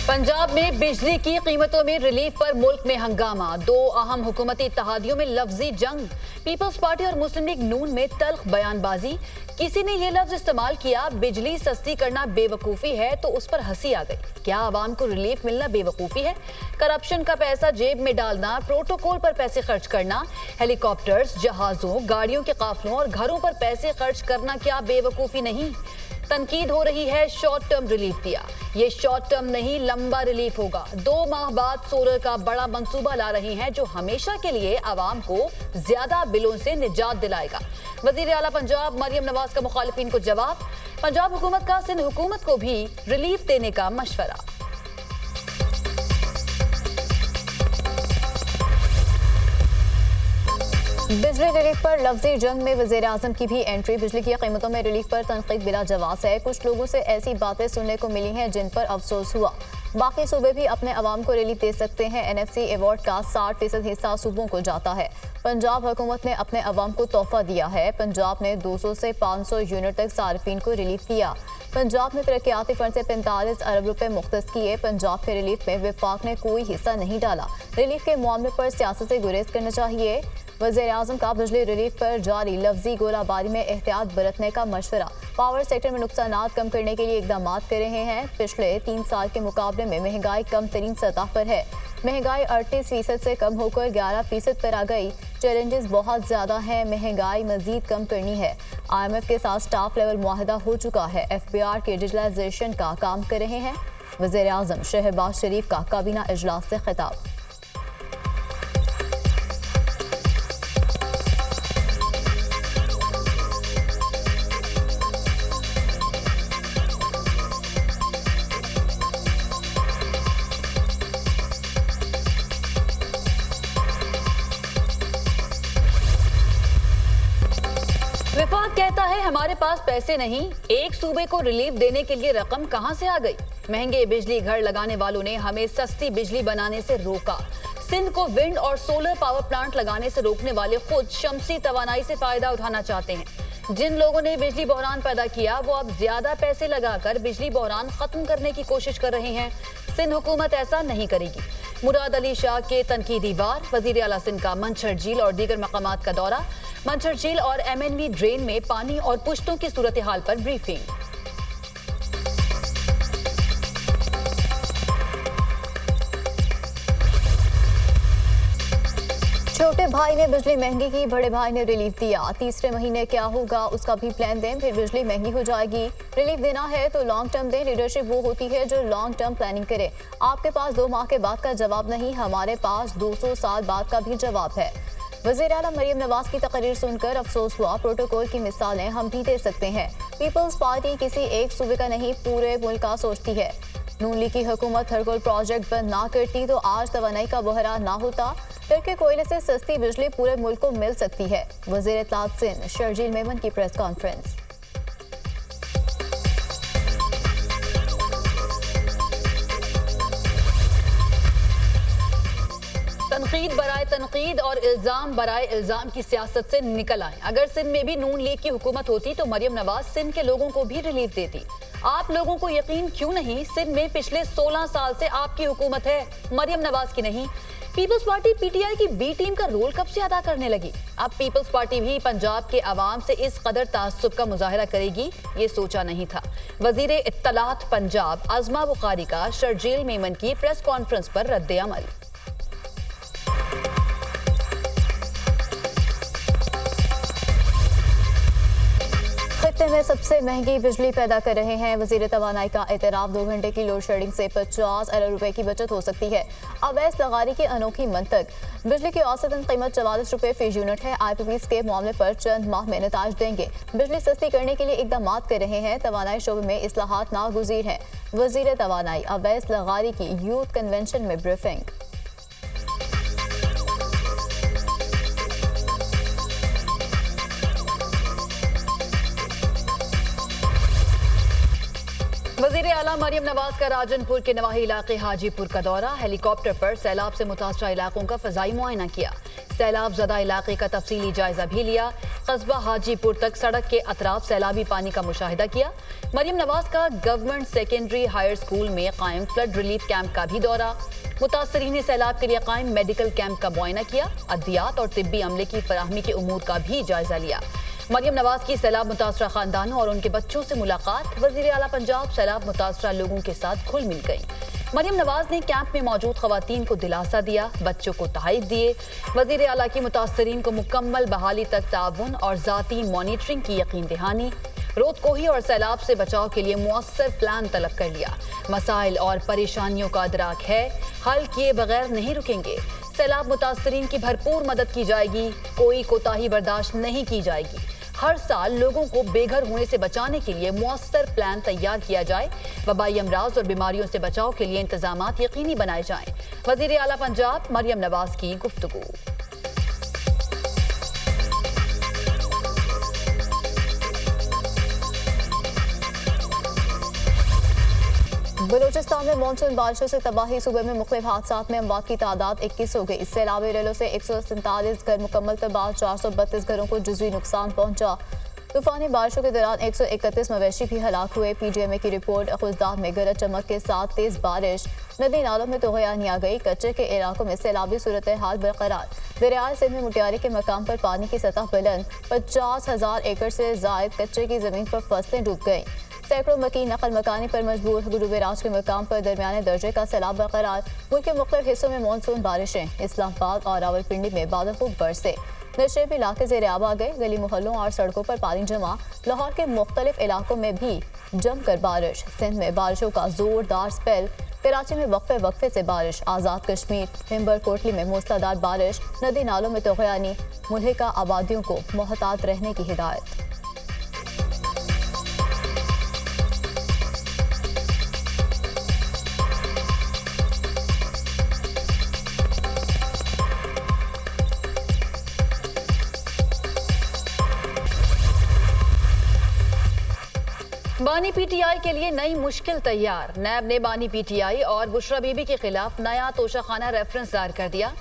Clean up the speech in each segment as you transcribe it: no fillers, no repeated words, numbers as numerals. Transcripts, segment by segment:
पंजाब में बिजली की कीमतों में रिलीफ पर मुल्क में हंगामा। दो अहम हुकूमती इत्तेहादियों में लफ्जी जंग। पीपल्स पार्टी और मुस्लिम लीग नून में तल्ख बयानबाजी। किसी ने ये लफ्ज इस्तेमाल किया, बिजली सस्ती करना बेवकूफ़ी है, तो उस पर हंसी आ गई। क्या आवाम को रिलीफ मिलना बेवकूफ़ी है? करप्शन का पैसा जेब में डालना, प्रोटोकॉल पर पैसे खर्च करना, हेलीकॉप्टर्स, जहाजों, गाड़ियों के काफिलों और घरों पर पैसे खर्च करना क्या बेवकूफ़ी नहीं? तनकीद हो रही है, शॉर्ट टर्म रिलीफ दिया। ये शॉर्ट टर्म नहीं, लंबा रिलीफ होगा। 2 माह बाद सोलर का बड़ा मंसूबा ला रही हैं, जो हमेशा के लिए आवाम को ज्यादा बिलों से निजात दिलाएगा। वजीर आला पंजाब मरियम नवाज का मुखालिफिन को जवाब। पंजाब हुकूमत का सिंध हुकूमत को भी रिलीफ देने का मशवरा। बिजली रिलीफ पर लफ्जी जंग में वज़ीर आज़म की भी एंट्री। बिजली की कीमतों में रिलीफ पर तनकीद बिला जवाब है। कुछ लोगों से ऐसी बातें सुनने को मिली हैं जिन पर अफसोस हुआ। बाकी सूबे भी अपने अवाम को रिलीफ दे सकते हैं। NFC अवार्ड का 60% हिस्सा सूबों को जाता है। पंजाब हुकूमत ने अपने अवाम को तोहफा दिया है। पंजाब ने 200 से 500 यूनिट तक सार्फिन को रिलीफ दिया। पंजाब ने तरक्याती फंड से 45 अरब रुपए मुख्तस किए। पंजाब के रिलीफ में विफाक ने कोई हिस्सा नहीं डाला। रिलीफ के मामले पर सियासत से गुरेज करना चाहिए। वज़ीर आज़म का बिजली रिलीफ पर जारी लफ्जी गोलाबारी में एहतियात बरतने का मशवरा। पावर सेक्टर में नुकसानात कम करने के लिए इकदाम कर रहे हैं। पिछले 3 साल के मुकाबले में महंगाई कम तरीन सतह पर है। महंगाई 38% से कम होकर 11% पर आ गई। चैलेंजेस बहुत ज़्यादा हैं, महंगाई मजीद कम करनी है। IMF के साथ स्टाफ लेवल मुआहदा हो चुका है। FBR के डिजिटलाइजेशन का काम कर रहे हैं। वज़ीर आज़म शहबाज शरीफ का काबीना इजलास से खिताब। विफाक कहता है हमारे पास पैसे नहीं। एक सूबे को रिलीफ देने के लिए रकम कहां से आ गई? महंगे बिजली घर लगाने वालों ने हमें सस्ती बिजली बनाने से रोका। सिंध को विंड और सोलर पावर प्लांट लगाने से रोकने वाले खुद शमसी तवानाई से फायदा उठाना चाहते हैं। जिन लोगों ने बिजली बहरान पैदा किया वो अब ज्यादा पैसे लगाकर बिजली बहरान खत्म करने की कोशिश कर रहे हैं। सिंध हुकूमत ऐसा नहीं करेगी। मुराद अली शाह के तनकीदी वार। वजीर आला सिंध का मंछर झील और दीगर मकामात का दौरा। मंछर झील और MNV ड्रेन में पानी और पुश्तों की सूरत हाल पर ब्रीफिंग। छोटे भाई ने बिजली महंगी की, बड़े भाई ने रिलीफ दिया। तीसरे महीने क्या होगा उसका भी प्लान दें, फिर बिजली महंगी हो जाएगी। रिलीफ देना है तो लॉन्ग टर्म दें। लीडरशिप वो होती है जो लॉन्ग टर्म प्लानिंग करे। आपके पास 2 माह के बाद का जवाब नहीं, हमारे पास 200 साल बाद का भी जवाब है। वज़ीर आला मरियम नवाज की तकरीर सुनकर अफसोस हुआ। प्रोटोकॉल की मिसालें हम भी दे सकते हैं। पीपल्स पार्टी किसी एक सूबे का नहीं, पूरे मुल्क का सोचती है। नून लीग की हुकूमत थर्मल प्रोजेक्ट बंद ना करती तो आज तवानाई का बहरान ना होता। टर्की कोयले से सस्ती बिजली पूरे मुल्क को मिल सकती है। वज़ीर इत्तलात सिंध शर्जील मेमन की प्रेस कॉन्फ्रेंस। तनकीद बराए तनकीद और इल्जाम बराए इल्जाम की सियासत से निकल आए। अगर सिंध में भी नून लीग की हुकूमत होती तो मरियम नवाज सिंध के लोगों को भी रिलीफ देती। आप लोगों को यकीन क्यों नहीं? सिंध में पिछले 16 साल से आपकी हुकूमत है, मरियम नवाज की नहीं। पीपल्स पार्टी PTI की B टीम का रोल कब से अदा करने लगी? अब पीपल्स पार्टी भी पंजाब के अवाम से इस कदर तासुब का मुजाहिरा करेगी, ये सोचा नहीं था। वजीर इत्तलात पंजाब आजमा बुखारी का शर्जील मेमन की प्रेस कॉन्फ्रेंस पर रद्द अमल। खत्ते में सबसे महंगी बिजली पैदा कर रहे हैं। वजीर तवानाई का एतराफ। 2 घंटे की लोड शेडिंग से 50 अरब रुपए की बचत हो सकती है। अवैस लगारी की अनोखी मंतक। बिजली की औसतन कीमत 44 रुपए फी यूनिट है। IPPs के मामले पर चंद माह में नताज देंगे। बिजली सस्ती करने के लिए इकदाम कर रहे हैं। तवानाई शोबे में इस्लाहात नागुज़ीर हैं। वजीर तवानाई अवैस लगारी की यूथ कन्वेंशन में ब्रीफिंग। वजीर आला मरियम नवाज का राजनपुर के नवाही इलाके हाजीपुर का दौरा। हेलीकॉप्टर पर सैलाब से मुतासरा इलाकों का फजाई मुआयना किया। सैलाब ज़दा इलाके का तफसीली जायजा भी लिया। कस्बा हाजीपुर तक सड़क के अतराफ सैलाबी पानी का मुशाहिदा किया। मरियम नवाज का गवर्नमेंट सेकेंडरी हायर स्कूल में कायम फ्लड रिलीफ कैंप का भी दौरा। मुतासरीन सैलाब के लिए कायम मेडिकल कैंप का मुआयना किया। अद्वियात और तिब्बी अमले की फराहमी के उमूर का भी जायजा लिया। मरियम नवाज की सैलाब मुतासरा खानदानों और उनके बच्चों से मुलाकात। वजीर आला पंजाब सैलाब मुतासरा लोगों के साथ घुल मिल गई। मरियम नवाज ने कैंप में मौजूद खवातीन को दिलासा दिया, बच्चों को तहफ़्फ़ुज़ दिए। वजीर आला की मुतासरीन को मुकम्मल बहाली तक ताउन और ज़ाती मॉनिटरिंग की यकीन दहानी। रोदकोही और सैलाब से बचाव के लिए मुअस्सर प्लान तलब कर लिया। मसाइल और परेशानियों का अदराक है, हल किए बगैर नहीं रुकेंगे। सैलाब मुतासरीन की भरपूर मदद की जाएगी, कोई कोताही बर्दाश्त नहीं की जाएगी। हर साल लोगों को बेघर होने से बचाने के लिए मुअस्सर प्लान तैयार किया जाए। वबाई अमराज और बीमारियों से बचाव के लिए इंतजामात यकीनी बनाए जाएं। वजीर आला पंजाब मरियम नवाज की गुफ्तगू। बलूचिस्तान में मानसून बारिशों से तबाही। सूबे में मुख्तलिफ हादसात में अमवात की तादाद 21 हो गई। सैलाबी रेलों से 147 घर मुकम्मल तबाह, 432 घरों को जुज़वी नुकसान पहुंचा। तूफानी बारिशों के दौरान 131 मवेशी भी हलाक हुए। PGMA की रिपोर्ट। खुजदाद में गरज चमक के साथ तेज बारिश। नदी नालों में तोगयानी आ गई। कच्चे के इलाकों में सैलाबी सूरत हाल बरकरार। दरियाए सिंध में मुटियारी के मकाम पर पानी की सतह बुलंद। 50,000 एकड़ से जायद कच्चे की जमीन पर फसलें डूब गईं। सैकड़ों मकीन नकल मकानी पर मजबूर। गुरूब राज के मकाम पर दरमियाने दर्जे का सैलाब बरकरार। मुल्क के मुख्तलिफ हिस्सों में मानसून बारिशें। इस्लामाबाद और रावलपिंडी में बादल खूब बरसे। नशेबी इलाके ज़ेर आब आ गए। गली मोहल्लों और सड़कों पर पानी जमा। लाहौर के मुख्तलिफ इलाकों में भी जमकर बारिश। सिंध में बारिशों का जोरदार स्पेल। कराची में वक्फे वक्फे से बारिश। आज़ाद कश्मीर हिम्बर कोटली में मूसलाधार बारिश। नदी नालों में तोगयानी। मुल्हिका आबादियों को मोहतात रहने की हिदायत। बानी PTI के लिए नई मुश्किल तैयार। नैब ने बानी PTI और बुशरा बीबी के खिलाफ नया तोशाखाना रेफरेंस दायर कर दिया।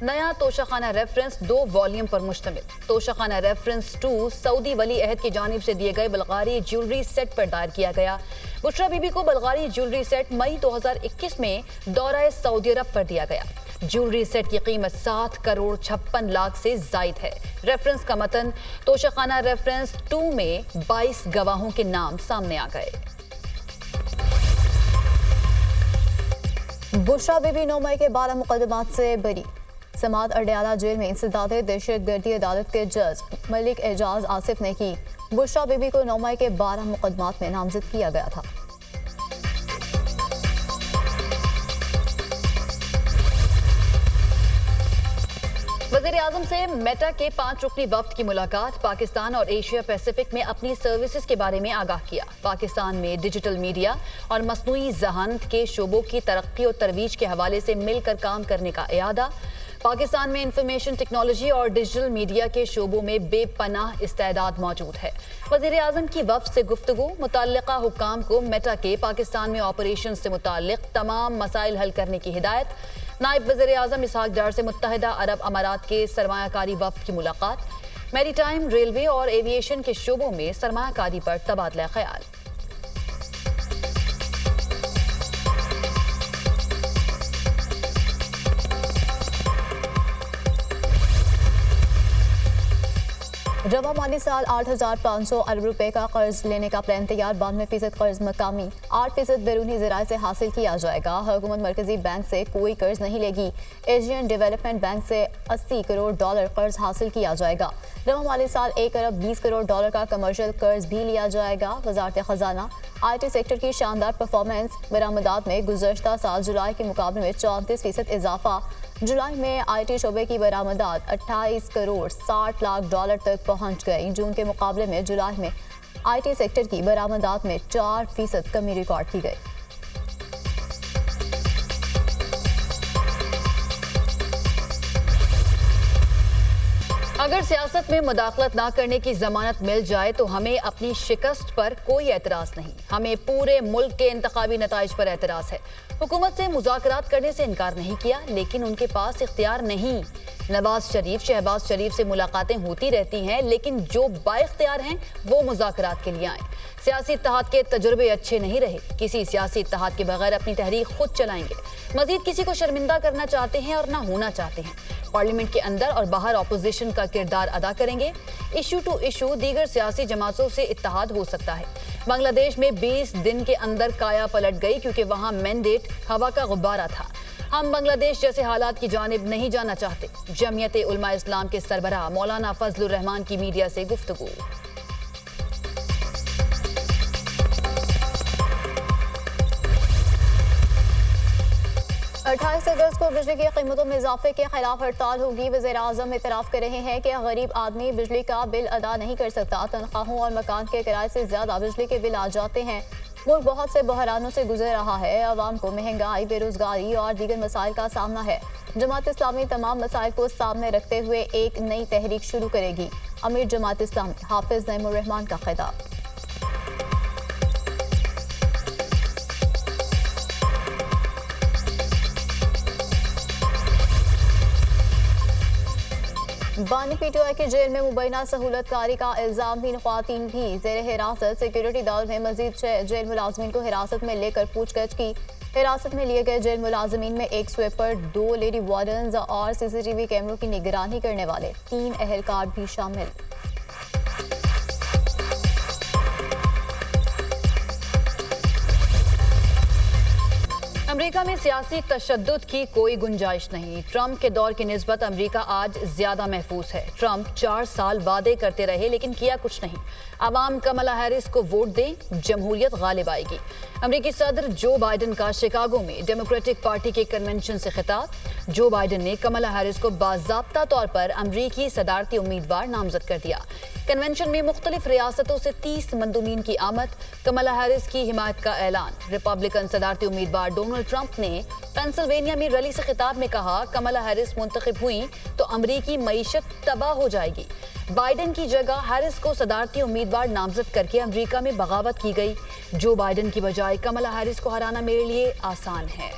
नया तोशाखाना रेफरेंस 2 वॉल्यूम पर मुश्तमिल। तोशाखाना रेफरेंस 2 सऊदी वली अहद की जानिब से दिए गए बल्गारी ज्वेलरी सेट पर दायर किया गया। बुशरा बीबी को बल्गारी ज्वेलरी सेट मई 2021 में दौरा सऊदी अरब पर दिया गया। ज्वेलरी सेट की कीमत 7 करोड़ 56 लाख से जायद है। रेफरेंस का मतन। तोशाखाना रेफरेंस 2 में 22 गवाहों के नाम सामने आ गए। बुशरा बीबी 9 मई के 12 मुकदमात से बरी। समात अडयाला जेल में इंसदाद दहशतगर्दी अदालत के जज मलिक एजाज आसिफ ने की। बुशरा बीबी को 9 मई के 12 मुकदमात में नामजद किया गया था। वज़ीर-ए-आज़म से मेटा के 5 रुकनी वफ्द की मुलाकात। पाकिस्तान और एशिया पैसिफिक में अपनी सर्विसेज के बारे में आगाह किया। पाकिस्तान में डिजिटल मीडिया और मसनूई ज़हानत के शोबों की तरक्की और तरवीज के हवाले से मिलकर काम करने का इरादा। पाकिस्तान में इंफॉर्मेशन टेक्नोलॉजी और डिजिटल मीडिया के शोबों में बेपनाह इस्तेदाद मौजूद है। वज़ीर-ए-आज़म की वफ्द से गुफ्तगू। मुतल्लिका हुक्काम को मेटा के पाकिस्तान में ऑपरेशन से मुताल्लिक तमाम मसाइल हल करने की हिदायत। नायब वज़ीर-ए-आज़म इसहाक डार से मुत्तहिदा अरब अमारात के सरमायाकारी वफ्द की मुलाकात। मैरीटाइम, रेलवे और एविएशन के शोबों में सरमायाकारी पर तबादला ख्याल। रवा माली साल 8,500 अरब रुपए का कर्ज लेने का प्लान तैयार। 92% कर्ज मकामी, 8% बैरूनी ज़राए से हासिल किया जाएगा। हुकूमत मरकजी बैंक से कोई कर्ज नहीं लेगी। एशियन डेवलपमेंट बैंक से 80 करोड़ डॉलर कर्ज हासिल किया जाएगा। रवा माली साल 1 अरब 20 करोड़ डॉलर का कमर्शियल कर्ज भी लिया जाएगा। वजारत खजाना। IT सेक्टर की शानदार परफॉर्मेंस। बरामदात में गुज़श्ता साल जुलाई के मुकाबले में 34% इजाफा। जुलाई में IT शोबे की बरामदात 28 करोड़ 60 लाख डॉलर तक पहुंच गई। जून के मुकाबले में जुलाई में IT सेक्टर की बरामदात में 4% कमी रिकॉर्ड की गई। अगर सियासत में मुदाखलत ना करने की जमानत मिल जाए तो हमें अपनी शिकस्त पर कोई एतराज नहीं, हमें पूरे मुल्क के इंतखाबी नताइज पर एतराज है। हुकूमत से मुज़ाकरात करने से इनकार नहीं किया, लेकिन उनके पास इख्तियार नहीं। नवाज शरीफ, शहबाज शरीफ से मुलाकातें होती रहती हैं, लेकिन जो बाइख्तियार हैं वो मुज़ाकरात के लिए आए। सियासी इत्तेहाद के तजुर्बे अच्छे नहीं रहे, किसी सियासी इत्तेहाद के बगैर अपनी तहरीक खुद चलाएंगे। मजीद किसी को शर्मिंदा करना चाहते हैं और ना होना चाहते हैं। पार्लियामेंट के अंदर और बाहर अपोजिशन का किरदार अदा करेंगे। इशू टू इशू दीगर सियासी जमातों से इत्तेहाद हो सकता है। बांग्लादेश में 20 दिन के अंदर काया पलट गई क्योंकि वहां मैंडेट हवा का गुब्बारा था। हम बांग्लादेश जैसे हालात की जानिब नहीं जाना चाहते। जमीयत उलमा इस्लाम के सरबराह मौलाना फजलुर रहमान की मीडिया से गुफ्तगू। 28 अगस्त को बिजली की कीमतों में इजाफे के खिलाफ हड़ताल होगी। वज़ीर-ए-आज़म इतराफ़ कर रहे हैं कि गरीब आदमी बिजली का बिल अदा नहीं कर सकता। तनख्वाहों और मकान के किराए से ज्यादा बिजली के बिल आ जाते हैं। मुल्क बहुत से बहरानों से गुजर रहा है। अवाम को महंगाई, बेरोजगारी और दीगर मसाइल का सामना है। जमात इस्लामी तमाम मसाइल को सामने रखते हुए एक नई तहरीक शुरू करेगी। अमीर जमात इस्लामी हाफिज नईमुर रहमान का खिताब। बानी पीटीआई की जेल में मुबैना सहूलतकारी का इल्जाम भी ख्वातीन भी जेर हिरासत। सिक्योरिटी दल ने मजीद 6 जेल मुलाजमीन को हिरासत में लेकर पूछताछ की। हिरासत में लिए गए जेल मुलाजमीन में एक स्वीपर, 2 लेडी वार्डन्स और सीसीटीवी कैमरों की निगरानी करने वाले 3 अहलकार भी शामिल। अमेरिका में सियासी तशद्दुद की कोई गुंजाइश नहीं। ट्रंप के दौर की निस्बत अमेरिका आज ज्यादा महफूज है। ट्रंप 4 साल वादे करते रहे लेकिन किया कुछ नहीं। आवाम कमला हैरिस को वोट दें, जमहूरियत गालिब आएगी। अमेरिकी सदर जो बाइडन का शिकागो में डेमोक्रेटिक पार्टी के कन्वेंशन से खिताब। जो बाइडन ने कमला हैरिस को बाज़ाब्ता तौर पर अमरीकी सदारती उम्मीदवार नामजद कर दिया। कन्वेंशन में मुख्तलिफ रियासतों से 30 मंदूमीन की आमद। कमला हैरिस की हिमायत का ऐलान। रिपब्लिकन सदारती उम्मीदवार डोनाल्ड ट्रंप ने पेंसिल्वेनिया में रैली से खिताब में कहा, कमला हैरिस मुंतखब हुई तो अमरीकी मईशत तबाह हो जाएगी। बाइडन की जगह हैरिस को सदारती उम्मीदवार नामजद करके अमरीका में बगावत की गई। जो बाइडन की बजाय कमला हैरिस को हराना मेरे लिए आसान है।